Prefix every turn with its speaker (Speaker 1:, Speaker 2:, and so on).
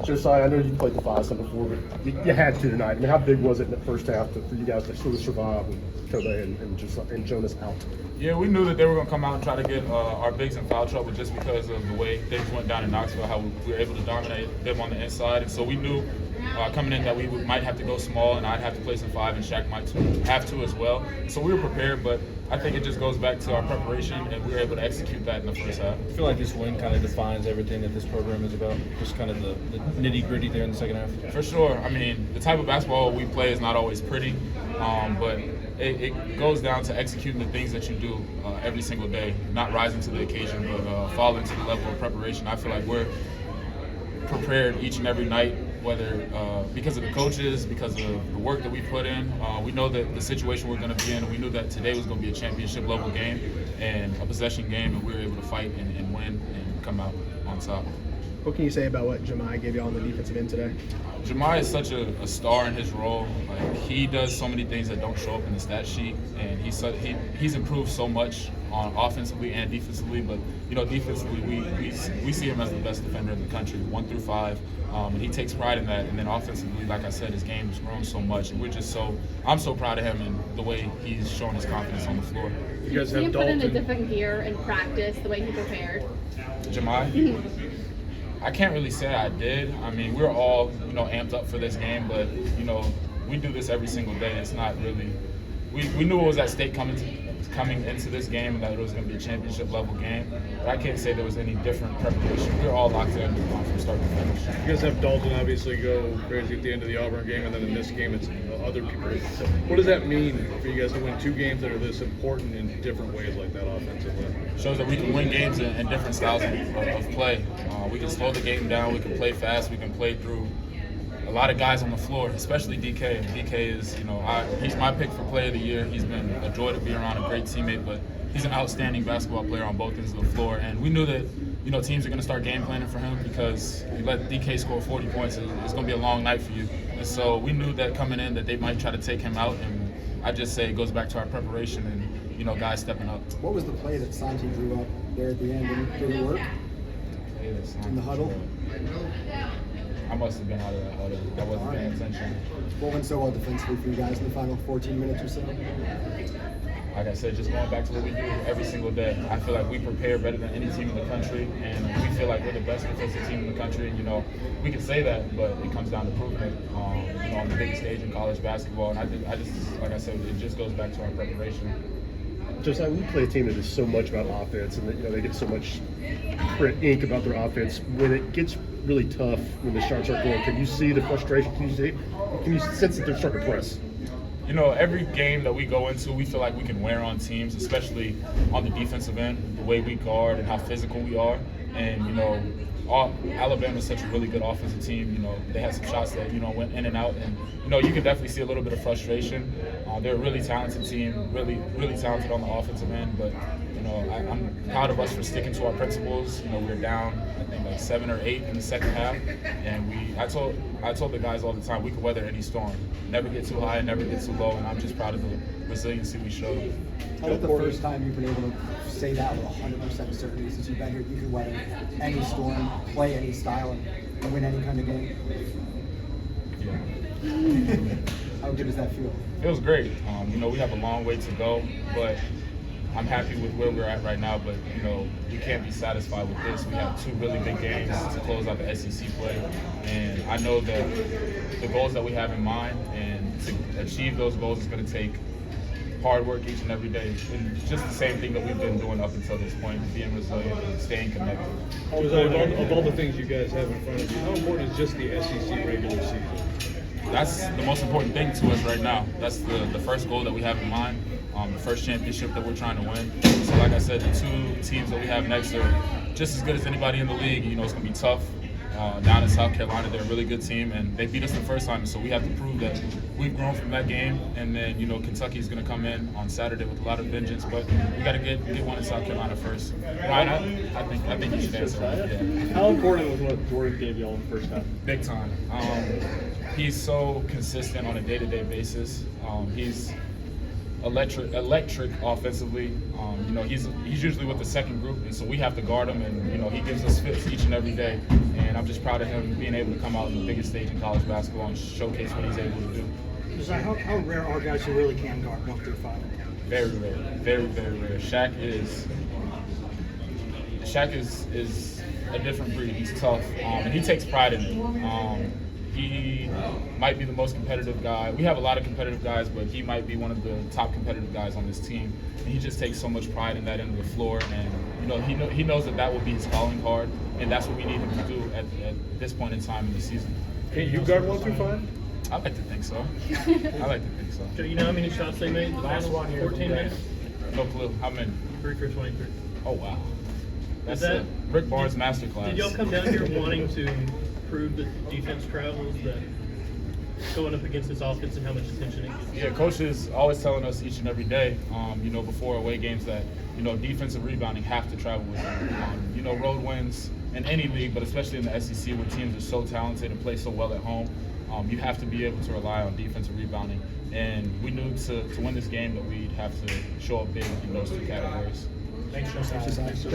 Speaker 1: Josiah, I know you played the 5-7 before, but you had to tonight. I mean, how big was it in the first half for you guys to sort of survive with Kobe and Jonas out?
Speaker 2: Yeah, we knew that they were going to come out and try to get our bigs in foul trouble just because of the way things went down in Knoxville, how we were able to dominate them on the inside. And so we knew coming in that we might have to go small, and I'd have to play some 5, and Shaq might have to as well. So we were prepared, but I think it just goes back to our preparation, and we were able to execute that in the first half.
Speaker 3: I feel like this win kind of defines everything that this program is about, just kind of the nitty-gritty there in the second half.
Speaker 2: For sure. I mean, the type of basketball we play is not always pretty, but it goes down to executing the things that you do every single day, not rising to the occasion, but falling to the level of preparation. I feel like we're prepared each and every night, whether because of the coaches, because of the work that we put in. We know that the situation we're going to be in, and we knew that today was going to be a championship level game and a possession game, and we were able to fight and win and come out on top.
Speaker 4: What can you say about what Josiah gave you on the defensive end today?
Speaker 2: Josiah is such a star in his role. Like, he does so many things that don't show up in the stat sheet, and he's improved so much on offensively and defensively. But defensively, we see him as the best defender in the country, 1 through 5, and he takes pride in that. And then offensively, like I said, his game has grown so much, and I'm so proud of him and the way he's shown his confidence on the floor.
Speaker 1: You guys
Speaker 5: Did
Speaker 1: have
Speaker 5: he put in a
Speaker 1: Dalton.
Speaker 5: different gear in practice, the way he prepared?
Speaker 2: Josiah? I can't really say I did. I mean, we're all, amped up for this game, but, we do this every single day. It's not really – we knew what was at stake coming into this game, and that it was going to be a championship level game. But I can't say there was any different preparation. We were all locked in from start to finish.
Speaker 6: You guys have Dalton obviously go crazy at the end of the Auburn game, and then in this game it's other people. So what does that mean for you guys to win 2 games that are this important in different ways like that offensively?
Speaker 2: Shows that we can win games in different styles of play. We can slow the game down. We can play fast. We can play through a lot of guys on the floor, especially DK. DK is, he's my pick for player of the year. He's been a joy to be around, a great teammate, but he's an outstanding basketball player on both ends of the floor. And we knew that, teams are going to start game planning for him because you let DK score 40 points, it's going to be a long night for you. And so we knew that coming in that they might try to take him out. And I just say it goes back to our preparation and, guys stepping up.
Speaker 7: What was the play that Santi drew up there at the end? Did it work? In the huddle?
Speaker 2: I must have been out of that huddle. I wasn't paying attention.
Speaker 7: What went so well defensively for you guys in the final 14 minutes or so?
Speaker 2: Like I said, just going back to what we do every single day. I feel like we prepare better than any team in the country, and we feel like we're the best defensive team in the country. And, we can say that, but it comes down to proving it, on the biggest stage in college basketball. And I just, like I said, it just goes back to our preparation.
Speaker 1: Josiah, we play a team that is so much about offense, and they get so much print ink about their offense. When it gets really tough, when the shots aren't going, can you see the frustration? Can you sense that they're starting to press?
Speaker 2: Every game that we go into, we feel like we can wear on teams, especially on the defensive end, the way we guard and how physical we are. And, Alabama is such a really good offensive team. They had some shots that, went in and out. And, you can definitely see a little bit of frustration. They're a really talented team, really, really talented on the offensive end. But, I'm proud of us for sticking to our principles. We're down, I think, like 7 or 8 in the second half. And I told the guys all the time, we could weather any storm. Never get too high and never get too low. And I'm just proud of the resiliency we showed.
Speaker 7: How about the first time you've been able to say that with 100% certainty since you've been here? You can weather any storm, play any style, and win any kind of game.
Speaker 2: Yeah.
Speaker 7: How good does that feel?
Speaker 2: Feels great. We have a long way to go, but I'm happy with where we're at right now. But we can't be satisfied with this. We have 2 really big games to close out the SEC play, and I know that the goals that we have in mind and to achieve those goals is going to take hard work each and every day. And it's just the same thing that we've been doing up until this point, being resilient and staying connected.
Speaker 6: Josiah, of all the things you guys have in front of you, how important is just the SEC regular season?
Speaker 2: That's the most important thing to us right now. That's the first goal that we have in mind, the first championship that we're trying to win. So like I said, the 2 teams that we have next are just as good as anybody in the league. It's going to be tough. Down in South Carolina, they're a really good team, and they beat us the first time, so we have to prove that we've grown from that game. And then, Kentucky's going to come in on Saturday with a lot of vengeance, but we got to get one in South Carolina first. Ryan, I think you should answer that. Yeah.
Speaker 4: How important was what Jordan gave you all in the first half?
Speaker 2: Big time. He's so consistent on a day-to-day basis. electric offensively. You know, he's usually with the second group, and so we have to guard him, and you know, he gives us fits each and every day. And I'm just proud of him being able to come out on the biggest stage in college basketball and showcase what he's able to do.
Speaker 8: How rare are guys who really can guard 1 through 5?
Speaker 2: Very rare, very rare. Shaq is a different breed. He's tough, and he takes pride in it. He might be the most competitive guy. We have a lot of competitive guys, but he might be one of the top competitive guys on this team. And he just takes so much pride in that end of the floor, and you know, he knows that will be his calling card, and that's what we need him to do at this point in time in the season.
Speaker 6: Can you guard 1 through 5?
Speaker 2: I like to think so. I like to think so.
Speaker 9: Do you know how many shots they made? The last one here. 14 minutes.
Speaker 2: No clue. How many?
Speaker 9: 3 for 23.
Speaker 2: Oh wow. That's
Speaker 9: that-
Speaker 2: a Rick Barnes masterclass.
Speaker 9: Did y'all come down here wanting to prove that defense travels, that going up against this offense and how much attention it gets?
Speaker 2: Yeah, coach is always telling us each and every day, you know, before away games that, you know, defensive rebounding have to travel with them. You know, road wins in any league, but especially in the SEC where teams are so talented and play so well at home, you have to be able to rely on defensive rebounding. And we knew to win this game that we'd have to show up big in those 2 categories.
Speaker 9: Thanks, Josiah.
Speaker 1: Thanks, Josh.